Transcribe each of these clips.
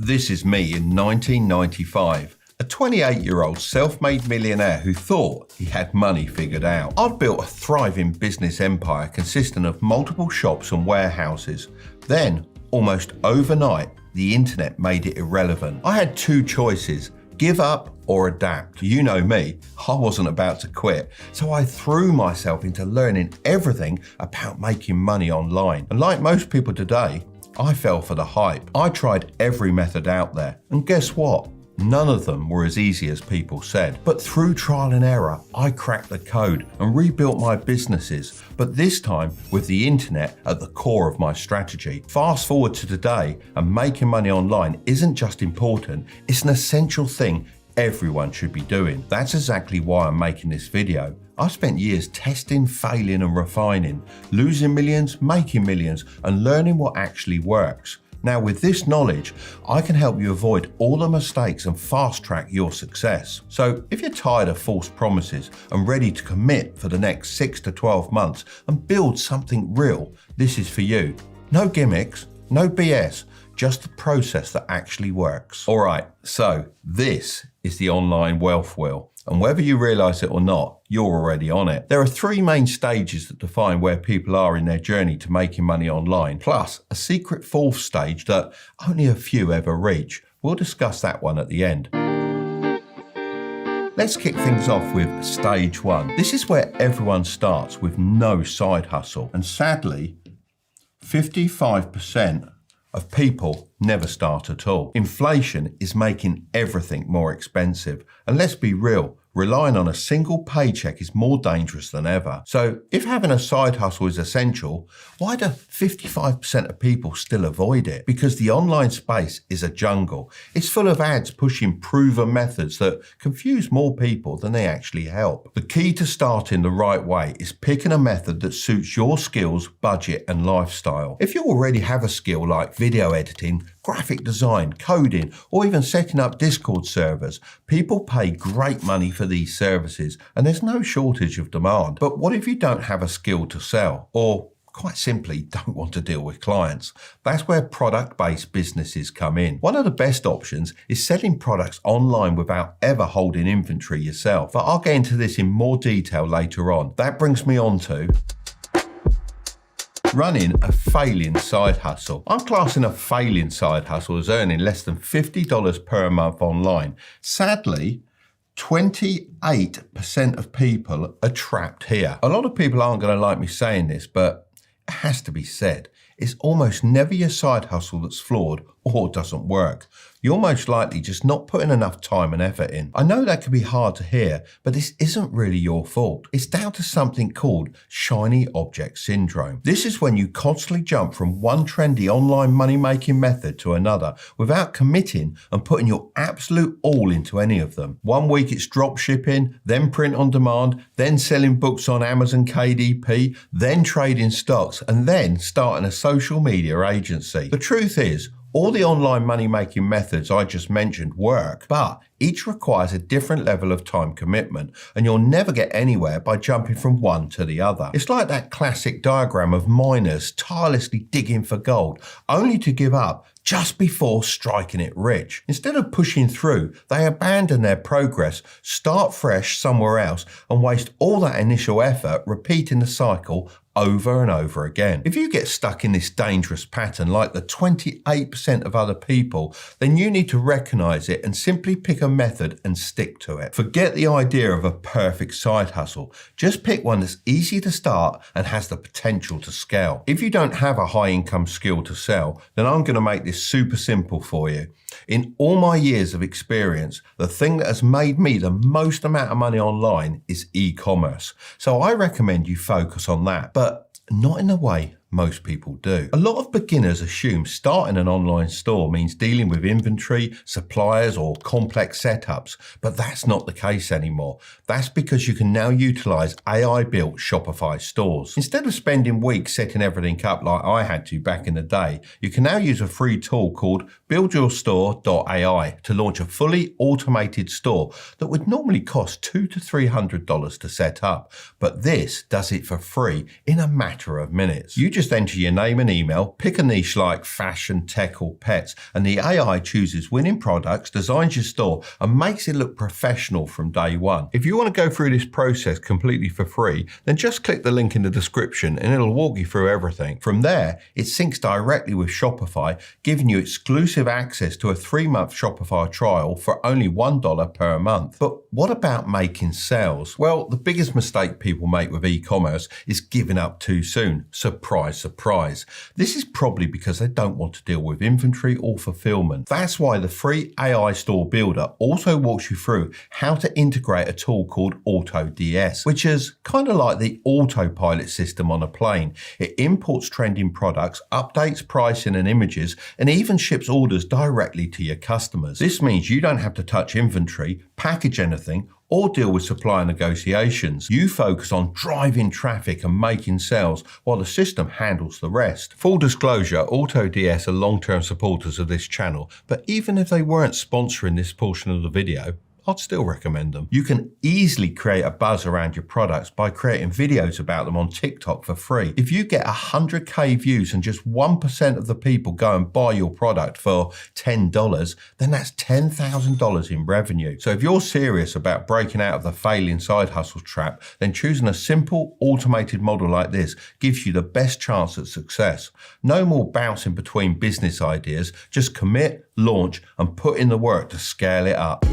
This is me in 1995, a 28-year-old self-made millionaire who thought he had money figured out. I'd built a thriving business empire consisting of multiple shops and warehouses. Then, almost overnight, the internet made it irrelevant. I had two choices: give up or adapt. You know me, I wasn't about to quit, so I threw myself into learning everything about making money online. And like most people today, I fell for the hype. I tried every method out there, and guess what? None of them were as easy as people said. But through trial and error, I cracked the code and rebuilt my businesses, but this time with the internet at the core of my strategy. Fast forward to today, and making money online isn't just important, it's an essential thing everyone should be doing. That's exactly why I'm making this video. I spent years testing, failing and refining, losing millions, making millions, and learning what actually works. Now with this knowledge, I can help you avoid all the mistakes and fast track your success. So if you're tired of false promises and ready to commit for the next 6 to 12 months and build something real, this is for you. No gimmicks, no BS, just the process that actually works. All right, so this is the online wealth wheel. And whether you realize it or not, you're already on it. There are three main stages that define where people are in their journey to making money online, plus a secret fourth stage that only a few ever reach. We'll discuss that one at the end. Let's kick things off with stage one. This is where everyone starts with no side hustle. And sadly, 55% of people never start at all. Inflation is making everything more expensive. And let's be real, relying on a single paycheck is more dangerous than ever. So if having a side hustle is essential, why do 55% of people still avoid it? Because the online space is a jungle. It's full of ads pushing proven methods that confuse more people than they actually help. The key to starting the right way is picking a method that suits your skills, budget and lifestyle. If you already have a skill like video editing, graphic design, coding, or even setting up Discord servers, people pay great money for these services and there's no shortage of demand. But what if you don't have a skill to sell, or quite simply don't want to deal with clients? That's where product-based businesses come in. One of the best options is selling products online without ever holding inventory yourself. But I'll get into this in more detail later on. That brings me on to running a failing side hustle. I'm classing a failing side hustle as earning less than $50 per month online. Sadly, 28% of people are trapped here. A lot of people aren't going to like me saying this, but it has to be said. It's almost never your side hustle that's flawed or doesn't work. You're most likely just not putting enough time and effort in. I know that can be hard to hear, but this isn't really your fault. It's down to something called shiny object syndrome. This is when you constantly jump from one trendy online money-making method to another without committing and putting your absolute all into any of them. One week it's drop shipping, then print on demand, then selling books on Amazon KDP, then trading stocks, and then starting a social media agency. The truth is, all the online money-making methods I just mentioned work, but each requires a different level of time commitment, and you'll never get anywhere by jumping from one to the other. It's like that classic diagram of miners tirelessly digging for gold, only to give up just before striking it rich. Instead of pushing through, they abandon their progress, start fresh somewhere else, and waste all that initial effort repeating the cycle over and over again. If you get stuck in this dangerous pattern like the 28% of other people, then you need to recognize it and simply pick a method and stick to it. Forget the idea of a perfect side hustle. Just pick one that's easy to start and has the potential to scale. If you don't have a high income skill to sell, then I'm going to make this super simple for you. In all my years of experience, the thing that has made me the most amount of money online is e-commerce. So I recommend you focus on that, but not in the way most people do. A lot of beginners assume starting an online store means dealing with inventory, suppliers, or complex setups, but that's not the case anymore. That's because you can now utilize AI-built Shopify stores. Instead of spending weeks setting everything up like I had to back in the day, you can now use a free tool called buildyourstore.ai to launch a fully automated store that would normally cost $200 to $300 to set up. But this does it for free in a matter of minutes. You just just enter your name and email, pick a niche like fashion, tech or pets, and the AI chooses winning products, designs your store, and makes it look professional from day one. If you want to go through this process completely for free, then just click the link in the description and it'll walk you through everything. From there, it syncs directly with Shopify, giving you exclusive access to a 3-month Shopify trial for only $1 per month. But what about making sales? Well, the biggest mistake people make with e-commerce is giving up too soon. Surprise, surprise. This is probably because they don't want to deal with inventory or fulfillment. That's why the free AI store builder also walks you through how to integrate a tool called AutoDS, which is kind of like the autopilot system on a plane. It imports trending products, updates pricing and images, and even ships orders directly to your customers. This means you don't have to touch inventory, package anything, or deal with supplier negotiations. You focus on driving traffic and making sales while the system handles the rest. Full disclosure, AutoDS are long-term supporters of this channel, but even if they weren't sponsoring this portion of the video, I'd still recommend them. You can easily create a buzz around your products by creating videos about them on TikTok for free. If you get 100k views and just 1% of the people go and buy your product for $10, then that's $10,000 in revenue. So if you're serious about breaking out of the failing side hustle trap, then choosing a simple automated model like this gives you the best chance at success. No more bouncing between business ideas, just commit, launch, and put in the work to scale it up.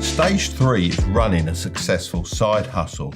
Stage 3 is running a successful side hustle.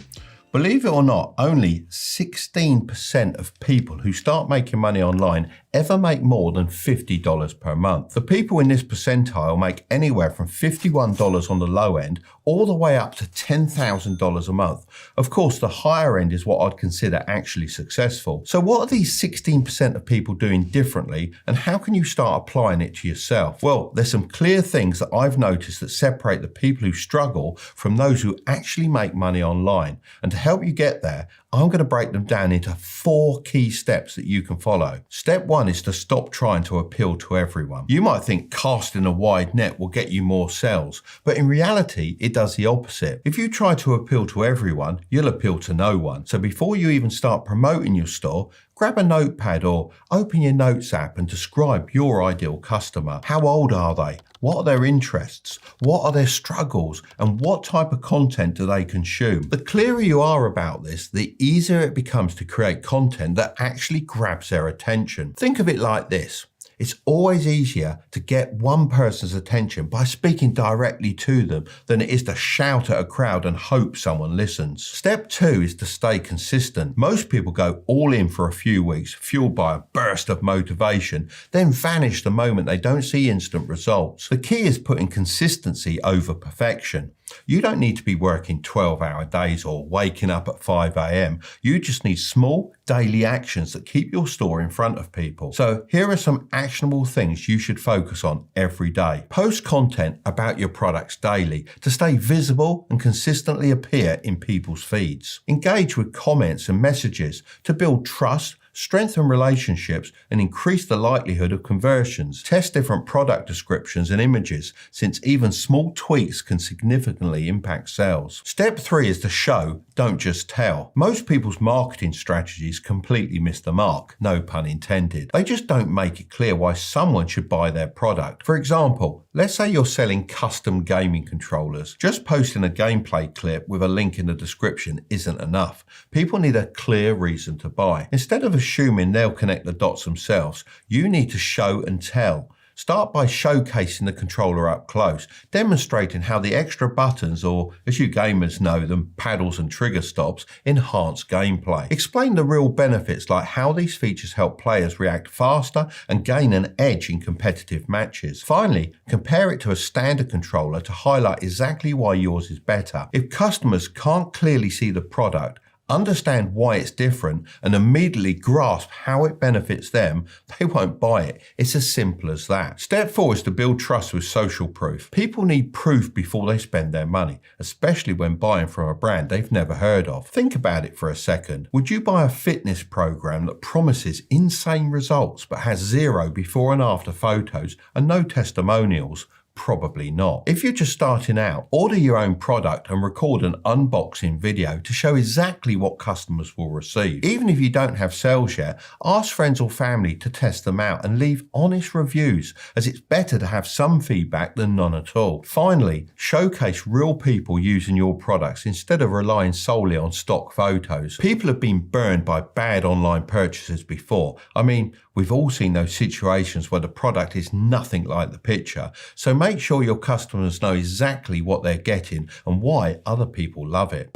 Believe it or not, only 16% of people who start making money online ever make more than $50 per month. The people in this percentile make anywhere from $51 on the low end all the way up to $10,000 a month. Of course, the higher end is what I'd consider actually successful. So what are these 16% of people doing differently, and how can you start applying it to yourself? Well, there's some clear things that I've noticed that separate the people who struggle from those who actually make money online. And to help you get there, I'm going to break them down into 4 key steps that you can follow. Step 1 is to stop trying to appeal to everyone. You might think casting a wide net will get you more sales, but in reality, it does the opposite. If you try to appeal to everyone, you'll appeal to no one. So before you even start promoting your store, grab a notepad or open your notes app and describe your ideal customer. How old are they? What are their interests? What are their struggles? And what type of content do they consume? The clearer you are about this, the easier it becomes to create content that actually grabs their attention. Think of it like this. It's always easier to get one person's attention by speaking directly to them than it is to shout at a crowd and hope someone listens. Step 2 is to stay consistent. Most people go all in for a few weeks, fueled by a burst of motivation, then vanish the moment they don't see instant results. The key is putting consistency over perfection. You don't need to be working 12-hour days or waking up at 5 a.m. You just need small daily actions that keep your store in front of people. So here are some actionable things you should focus on every day. Post content about your products daily to stay visible and consistently appear in people's feeds. Engage with comments and messages to build trust, strengthen relationships, and increase the likelihood of conversions. Test different product descriptions and images, since even small tweaks can significantly impact sales. Step 3 is to show, don't just tell. Most people's marketing strategies completely miss the mark, no pun intended. They just don't make it clear why someone should buy their product. For example, let's say you're selling custom gaming controllers. Just posting a gameplay clip with a link in the description isn't enough. People need a clear reason to buy. Instead of assuming they'll connect the dots themselves, you need to show and tell. Start by showcasing the controller up close, demonstrating how the extra buttons, or as you gamers know them, paddles and trigger stops, enhance gameplay. Explain the real benefits, like how these features help players react faster and gain an edge in competitive matches. Finally, compare it to a standard controller to highlight exactly why yours is better. If customers can't clearly see the product, understand why it's different, and immediately grasp how it benefits them, they won't buy it. It's as simple as that. Step 4 is to build trust with social proof. People need proof before they spend their money, especially when buying from a brand they've never heard of. Think about it for a second. Would you buy a fitness program that promises insane results but has 0 before and after photos and no testimonials? Probably not. If you're just starting out, order your own product and record an unboxing video to show exactly what customers will receive. Even if you don't have sales yet, ask friends or family to test them out and leave honest reviews, as it's better to have some feedback than none at all. Finally, showcase real people using your products instead of relying solely on stock photos. People have been burned by bad online purchases before. I mean, we've all seen those situations where the product is nothing like the picture. So make sure your customers know exactly what they're getting and why other people love it.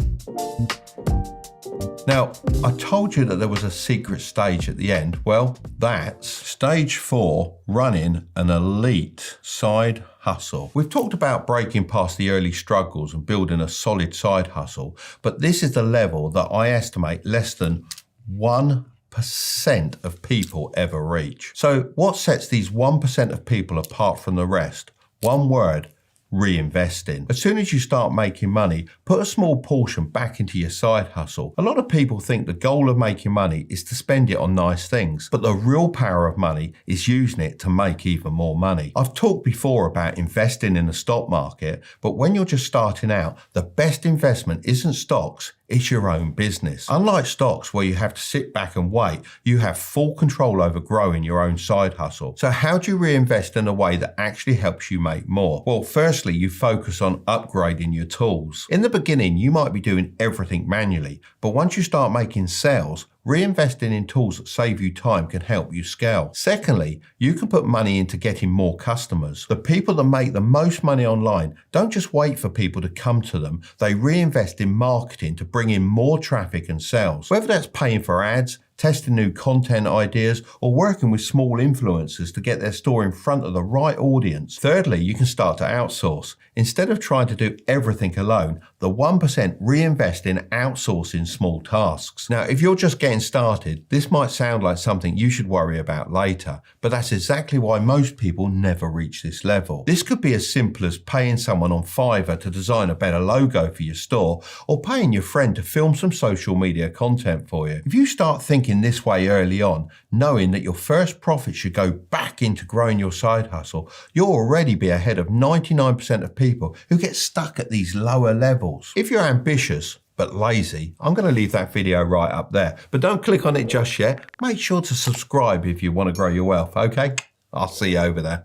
Now, I told you that there was a secret stage at the end. Well, that's stage 4, running an elite side hustle. We've talked about breaking past the early struggles and building a solid side hustle, but this is the level that I estimate less than 1% of people ever reach. So what sets these 1% of people apart from the rest? One word: reinvesting. As soon as you start making money, put a small portion back into your side hustle. A lot of people think the goal of making money is to spend it on nice things, but the real power of money is using it to make even more money. I've talked before about investing in the stock market, but when you're just starting out, the best investment isn't stocks, it's your own business. Unlike stocks where you have to sit back and wait, you have full control over growing your own side hustle. So how do you reinvest in a way that actually helps you make more? Well, firstly, you focus on upgrading your tools. In the beginning, you might be doing everything manually, but once you start making sales, reinvesting in tools that save you time can help you scale. Secondly, you can put money into getting more customers. The people that make the most money online don't just wait for people to come to them, they reinvest in marketing to bring in more traffic and sales. Whether that's paying for ads, testing new content ideas, or working with small influencers to get their store in front of the right audience. Thirdly, you can start to outsource. Instead of trying to do everything alone, the 1% reinvest in outsourcing small tasks. Now, if you're just getting started, this might sound like something you should worry about later, but that's exactly why most people never reach this level. This could be as simple as paying someone on Fiverr to design a better logo for your store, or paying your friend to film some social media content for you. If you start thinking this way early on, knowing that your first profit should go back into growing your side hustle, you'll already be ahead of 99% of people who get stuck at these lower levels. If you're ambitious but lazy, I'm going to leave that video right up there. But don't click on it just yet. Make sure to subscribe if you want to grow your wealth, okay? I'll see you over there.